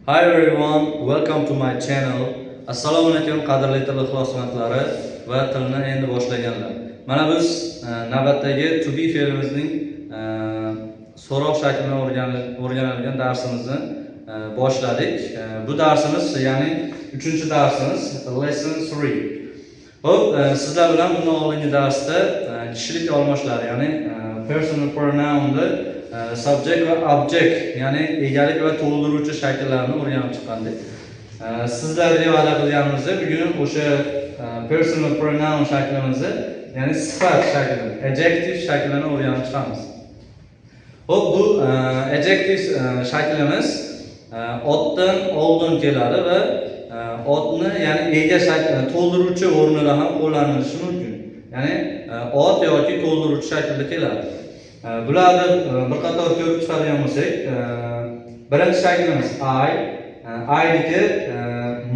Hi everyone, welcome to my channel. Assalomu alaykum qadrli til ixlosmandlari va tilni endi boshlaganlar. Mana biz navbatdagi to be fe'limizning so'roq shaklini o'rganadigan darsimizni boshladik. Bu darsimiz, ya'ni 3-darsimiz, lesson 3. Xo'p, sizlar bilan bundan oldingi darsda kishilik almashlar, ya'ni personal pronoun'ni subject va object, ya'ni egalik va to'ldiruvchi shakllarni o'rganib chiqqandik. Sizlarga va'da qilganimizdek, bugun o'sha personal pronoun shaklimizni, ya'ni sifat shaklini, adjective shaklini o'rganib chiqamiz. Xo'p, bu adjective shaklimiz otdan oldin keladi va otni, ya'ni ega shaklini to'ldiruvchi o'rnida ham qo'llanilishi mumkin. Ya'ni ot yoki to'ldiruvchi shaklda keladi. Bularni bir qator ko'rib chiqadigan bo'lsak, birinchi shaklimiz I niki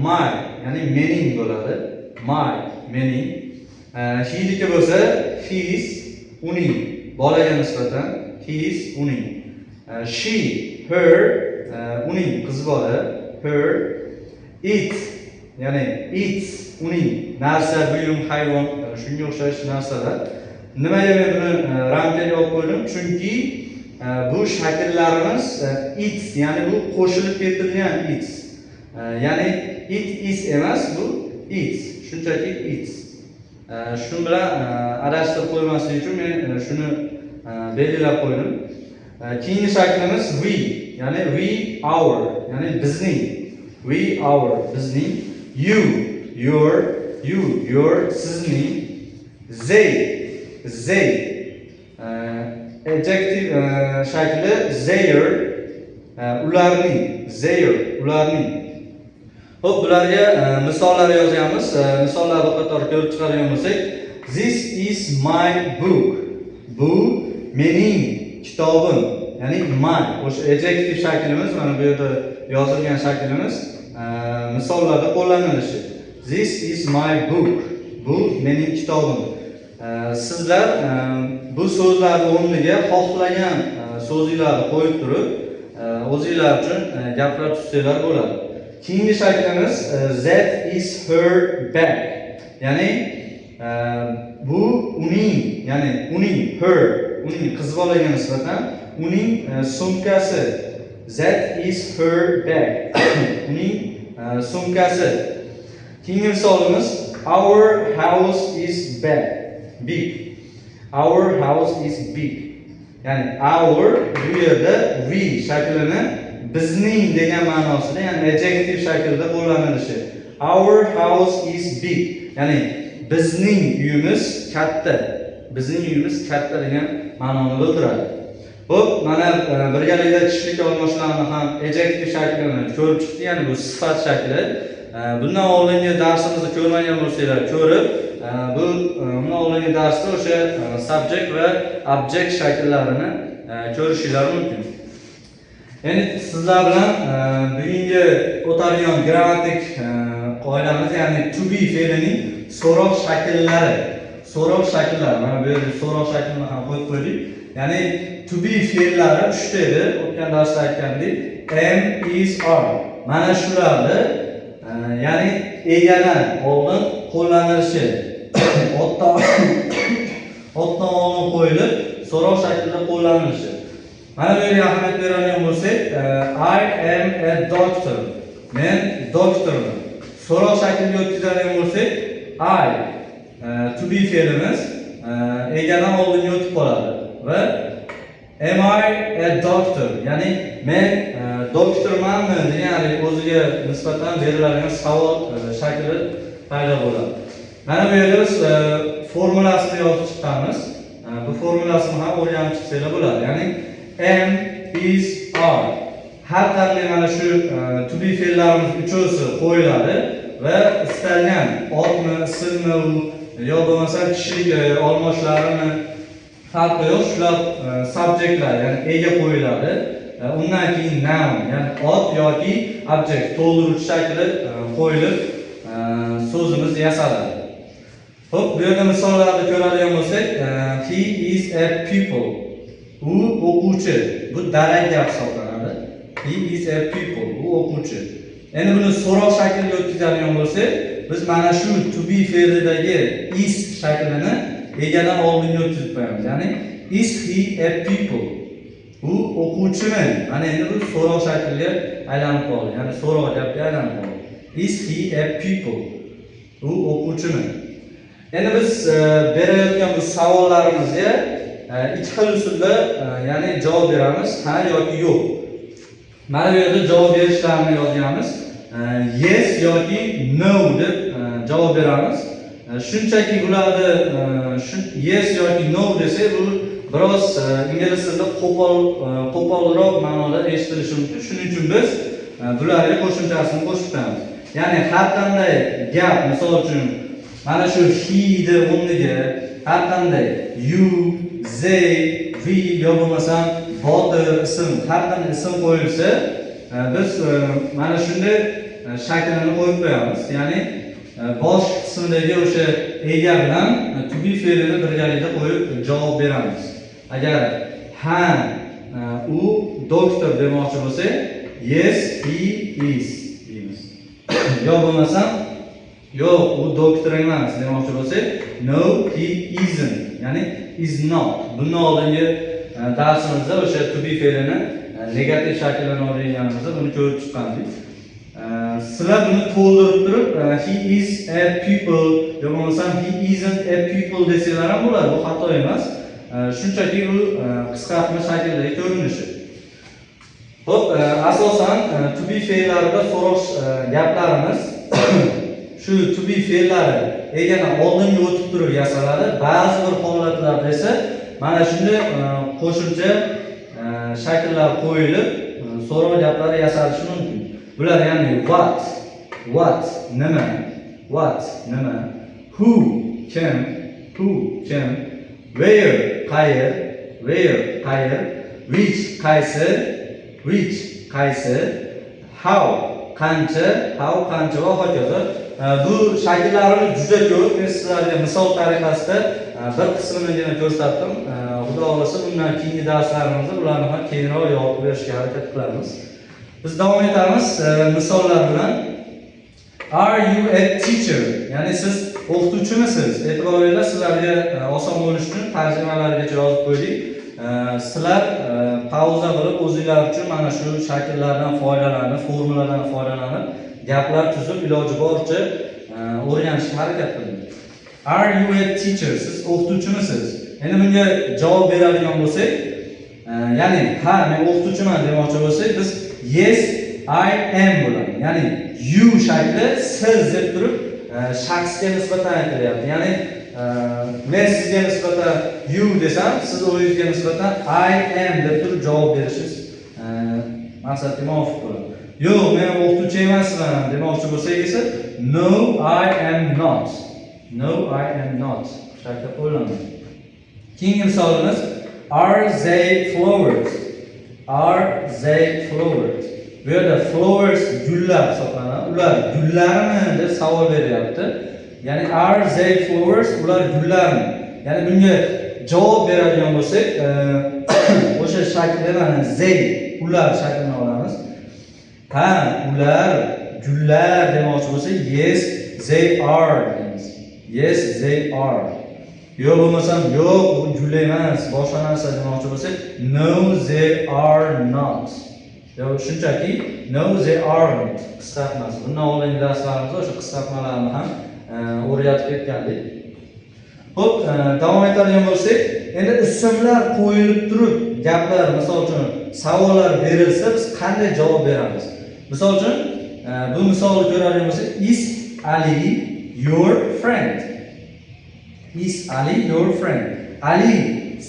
my, ya'ni mening bo'ladi. My, mening. He niki bo'lsa his, uning, bolaga nisbatan his, uning. She, her, uning, qiz bola, her. It, ya'ni its, uning, narsa, buyum, hayvon, shunga o'xshash narsalar. Nimaga men buni ramkaga olib qo'ydim? Chunki bu shakllarimiz its, ya'ni bu qo'shilib keltirilgan its. Ya'ni it is emas, bu its, shunchaki its. Shu bilan adashtirib qo'ymaslik uchun men shuni belgilab qo'ydim. Keyingi shaklimiz we, ya'ni we, our, ya'ni bizning. We, our, bizning. You, your, sizning. They, adjective shakli their, ularning, ularning. Xo'p, bularga misollar yozamiz. Misollarni qator ko'rib chiqadigan bo'lsak, this is my book. Bu mening kitobim, ya'ni my. O'sha adjective shaklimiz, mana bu yerda yozilgan shaklimiz misollarda qo'llanilishi. This is my book. Bu mening kitobim. Sizlar bu so'zlarning o'rniga xohlagan so'zlarni qo'yib turib, o'zingizlar uchun gapirib tursanglar bo'ladi. Keyingi shaklimiz that is her bag. Ya'ni bu uning, ya'ni uning, her, uning qiz bolaga nisbatan uning sumkasi. That is her bag. Uning sumkasi. Keyingi misolimiz our house is big. Our house is big. Ya'ni our bu yerda we shaklini bizning degan ma'nosida, ya'ni adjective shaklida qo'llanilishi. Our house is big. Ya'ni bizning uyimiz katta. Bizning uyimiz katta degan ma'noni bildiradi. Xo'p, mana birgalikda kishilik almashlarni ham adjective shaklini ko'rib chiqdik, ya'ni bu sifat shakli. Bundan oldingi darsimizni ko'rmagan bo'lsanglar, ko'rib, bu bundan oldingi darsda o'sha subject va object shakllarini ko'rishinglar mumkin. Endi sizlar bilan bugungi o'tadigan grammatik qoidamiz, ya'ni to be fe'lining so'roq shakllari. So'roq shakllari, mana bu yerda so'roq shaklini ham qo'yib qo'ydik. Ya'ni to be fe'llari 3 ta edi, o'tgan darsda aytgandik. Am, is, are. Mana shularni, ya'ni egadan oldin qo'llanilishi, otdan oldin qo'yilib, so'roq shaklida qo'llanilishi. Mana bu yerga ahamiyat beradigan bo'lsak, I am a doctor. Men doktorman. So'roq shakliga o'tkazadigan bo'lsak, I to be fe'limiz egadan oldinga o'tib qoladi va am I a doctor? Ya'ni men doktormanmi degan o'ziga nisbatan beriladigan savol shakli paydo bo'ladi. Mana bu yerda biz formulasini yozib chiqqanmiz. Bu formulasini ham o'rganib chiqsanglar bo'ladi. Ya'ni am, is, are. Har qanday mana shu to be fe'llarimiz uchovsi qo'yiladi va istalgan otmi, ismmi yo bo'lmasa kishilik almashlarini farqi yo'q, shular subjektlar, ya'ni ega qo'yiladi. Undan keyin noun, ya'ni ot yoki object to'ldiruvchi shakli qo'yilib so'zimiz yasaladi. Xo'p, bu yerda misollarni ko'radigan bo'lsak, he is a pupil. U o'quvchi. Bu daraja hisoblanadi. He is a pupil. U u o'quvchi. Endi buni so'roq shakliga o'tkazadigan bo'lsak, biz mana shu to be fe'lidagi is shaklini egadan oldinga o'tkazib qo'yamiz. Ya'ni is he a people? U o'quvchimi? Mana endi bu so'roq shakliga aylanib qoldi. Ya'ni so'roq gapga aylanib qoldi. Is he a people? U o'quvchimi? Endi biz berayotgan bu savollarimizga ikki xil usulda ya'ni javob beramiz, ha yoki yo'q. Mana bu yerda javob berishlarini yozganmiz. Yes yoki no deb javob beramiz. Shunchaki bularni yes yoki no desak, bu biroz ingliz tilida qo'polroq ma'noda eshitilishi mumkin. Shuning uchun biz bularga qo'shimchasini qo'shib qo'yamiz. Ya'ni har qanday gap, misol uchun mana shu he ni o'rniga har qanday you, they, we yo bo'lmasa botir ism, har qanday ism qo'yilsa, biz mana shunday shaklini qo'yib qo'yamiz. Ya'ni bosh qismidagi o'sha ega bilan to be fe'lini birgalikda qo'yib javob beramiz. Agar ha u doktor demoqchi bo'lsak, yes he is deymiz. Yo bo'lmasa yo'q, u doktor emas demoqchi bo'lsak, no he isn't, ya'ni is not. Bundan oldingi darsimizda o'sha to be fe'lini negativ shaklini o'rganganimizda buni ko'rib chiqqandik. Sizlar buni to'ldirib turib, he is a pupil yo bo'lmasa he isn't a pupil desanglar ham bo'ladi, bu xato emas. Shunchaki bu qisqartma shaklidagi ko'rinishi. Xo'p, asosan to be fe'llarida so'roq gaplarimiz shu to be fe'llari egadan oldinga o'tib turib yasaladi. Ba'zi bir holatlarda esa mana shunday qo'shimcha shakllar qo'yilib so'roq gaplari yasalishi mumkin. Bular ya'ni what nima, who kim, where qayer, which qaysi, how qancha va hokazo. Bu shakllarni juda ko'p. Men sizlarga misol tariqasida bir qismini ko'rsatdim. Xudo xolasa bundan keyingi darslarimizda bularni ham keyinroq yozib berishga harakat qilamiz. Biz davom etamiz misollar bilan. Are you a teacher? Ya'ni siz o'qituvchimisiz? E'tibor beringlar, sizlarga oson bo'lishi uchun tarjimalargacha yozib qo'ydik. Sizlar pauza qilib o'zinglar uchun mana shu shakllardan foydalanib, formulalardan foydalanib, gaplar tuzib iloji boricha o'rganishga harakat qiling. Are you a teacher? Siz o'qituvchimisiz? Endi bunga javob beradigan bo'lsak, ya'ni ha, men o'qituvchiman demoqchi bo'lsak, biz yes I am bo'ladi. Ya'ni you shakli siz deb turib shaxsga nisbatan aytilyapti. Ya'ni men sizga nisbatan you desam, siz o'zingizga nisbatan I am deb turib javob berishingiz maqsadga muvofiq bo'ladi. Yo'q, men o'qituvchi emasman demoqchi bo'lsak esa no I am not. Shakli qo'llanadi. Keyingi misolimiz are they flowers? Bu yerda flowers gullar hisoblanadi. Ular gullarmi deb savol beryapti. Ya'ni are they flowers? Ular gullarmi? Ya'ni bunga javob beradigan bo'lsak, o'sha shaklda mana they ular shaklini olamiz. Ha, ular gullar demoqchi bo'lsak, yes they are deymiz. Yes they are. Yo'q bo'lmasam yo'q, u gul emas, boshqa narsa demoqchi bo'lsak, no they are not. Yo'q, shunchaki no they aren't qisqartmasi. Bundan oldingi darslarimizda o'sha qisqartmalarni ham o'rgatib ketgandik. Xo'p, davom etadigan bo'lsak, endi ismlar qo'yilib turib, gaplar, misol uchun savollar berilsa, biz qanday javob beramiz? Misol uchun, bu misolni ko'radigan bo'lsak, is Ali your friend? Is Ali your friend? Ali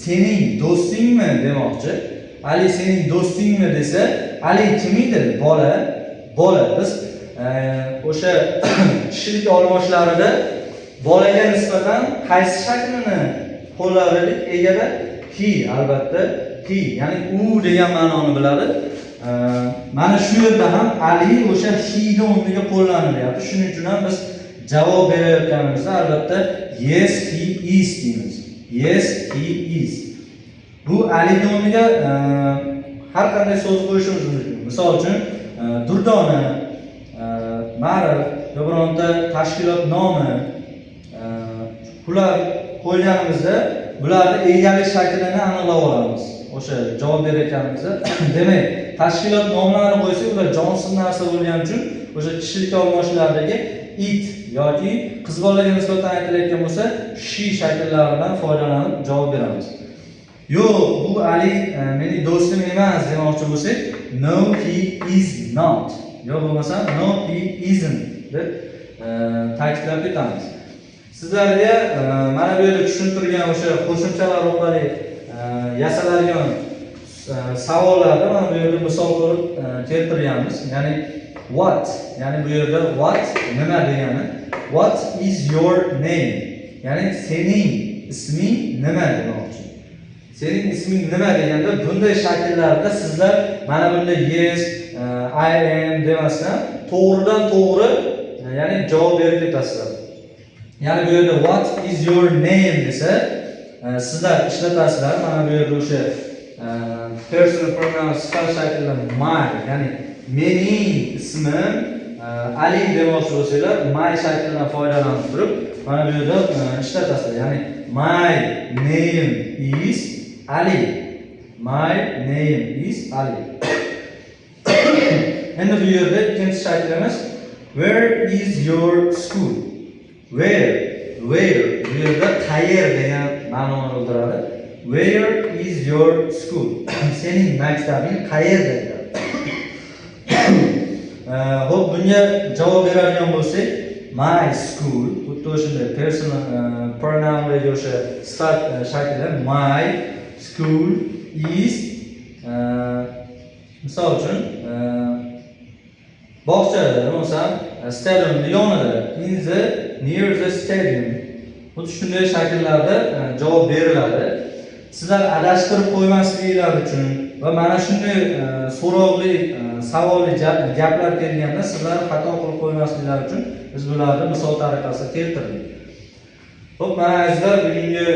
sening do'stingmi demoqchi. Ali sening do'stingmi desa, Ali kim edi? Bola. Biz o'sha kishilik olmoshlarida bolaga nisbatan qaysi shaklini qo'llardik egada? He, albatta he, ya'ni u degan ma'noni biladi. Mana shu yerda ham Ali o'sha he ni o'rniga qo'llanilyapti. Shuning uchun ham biz javob berayotganimizda albatta yes he is deymiz. Yes he is. Bu Ali ni o'rniga har qanday so'z qo'yishimiz mumkin. Misol uchun durdona, ma'rif yo bironta tashkilot nomi bular qo'yganimizda bularni egalik shaklini aniqlab olamiz. O'sha javob berayotganimizda demak, tashkilot nomlarini qo'ysak, ular jonsiz narsa bo'lgani uchun o'sha kishilik almashishlardagi it yoki qiz bolalarga nisbatan aytilayotgan bo'lsa, she shakllaridan foydalanib javob beramiz. Yo'q, bu Ali mening do'stim emas demoqchi bo'lsak, no he is not. Yo bo'lmasa no he isn't deb ta'kidlab ketamiz. Sizlarga mana bu yerda tushuntirgan o'sha qo'shimchalar orqali yasaladigan savollarni mana bu yerda misol ko'rib keltirganmiz. Ya'ni what, ya'ni bu yerda what nima degani? What is your name? Ya'ni sening isming nima demoqchi. Sening isming nima deganda bunday shakllarda sizlar mana bunday yes, I am demasdan to'g'ridan to'g'ri ya'ni javob berib ketasizlar. Ya'ni bu yerda what is your name desa sizlar ishlatasizlar. Mana bu yerda o'sha personal pronoun sifat shaklida my, ya'ni mening ismim Ali demoqchi bo'lsanglar, my shaklidan foydalanib turib mana bu yerda ishlatasizlar. Ya'ni my name is Ali. My name is Ali. Endi bu yerda ikkinchi shaklimiz where is your school? Where bu yerda qayer degan ma'noni bildiradi. Where is your school? Sening maktabing qayerda? Xo'p, bunga javob beradigan bo'lsak, my school xuddi o'shunday personal pronounlarga o'sha sifat shaklida my school is misol uchun bog'chada bo'lsam stadiumning yonida, in the near the stadium. Xuddi shunday shakllarda javob beriladi. Sizlar adashtirib qo'ymasliklaringiz uchun va mana shunday so'rovli, savolli gaplar kelganda sizlar xato qilib qo'ymasliklaringiz uchun biz bularni misol tariqasida keltirdik. Xo'p, mana azizlar, bugungi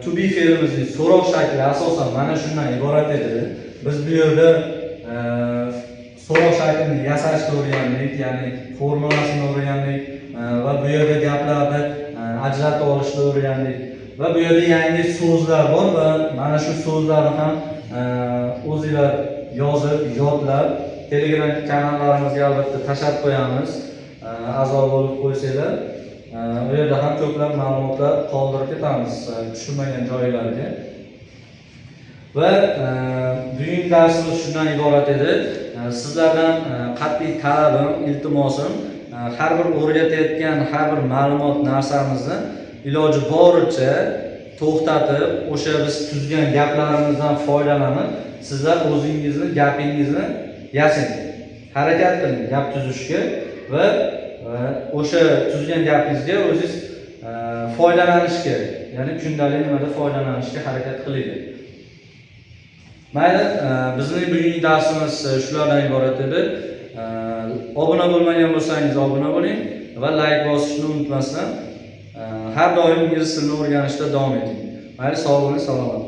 to be fe'limizning so'roq shakli asosan mana shundan iborat edi. Biz bu yerda so'roq shaklini yasashni o'rgandik, ya'ni formulasini o'rgandik va bu yerda gaplarni ajratib olishni o'rgandik. Va bu yerda yangi so'zlar bor va mana shu so'zlarni ham o'zingizlar yozib, yodlab Telegram kanallarimizga albatta tashlab qo'yamiz. A'zo bo'lib qo'ysanglar, bu yerda ham ko'plab ma'lumotlar qoldirib ketamiz tushunmagan joylarga. Va bugungi darsimiz shundan iborat edi. Sizlardan qat'iy talabim, iltimosim, har bir o'rgatayotgan har bir ma'lumot narsamizni iloji boricha to'xtatib, o'sha biz tuzgan gaplarimizdan foydalanib, sizlar o'zingizni gapingizni yasang. Harakat qiling gap tuzishga va o'sha tuzgan gapingizga o'zingiz foydalanishga, ya'ni kundalik nimada foydalanishga harakat qiling. Mayli, bizning bugungi darsimiz shulardan iborat edi. Obuna bo'lmagan bo'lsangiz obuna bo'ling va like bosishni unutmasdan. Har doim ingliz tilini o'rganishda davom eting. Mayli, sog' bo'ling, salomat.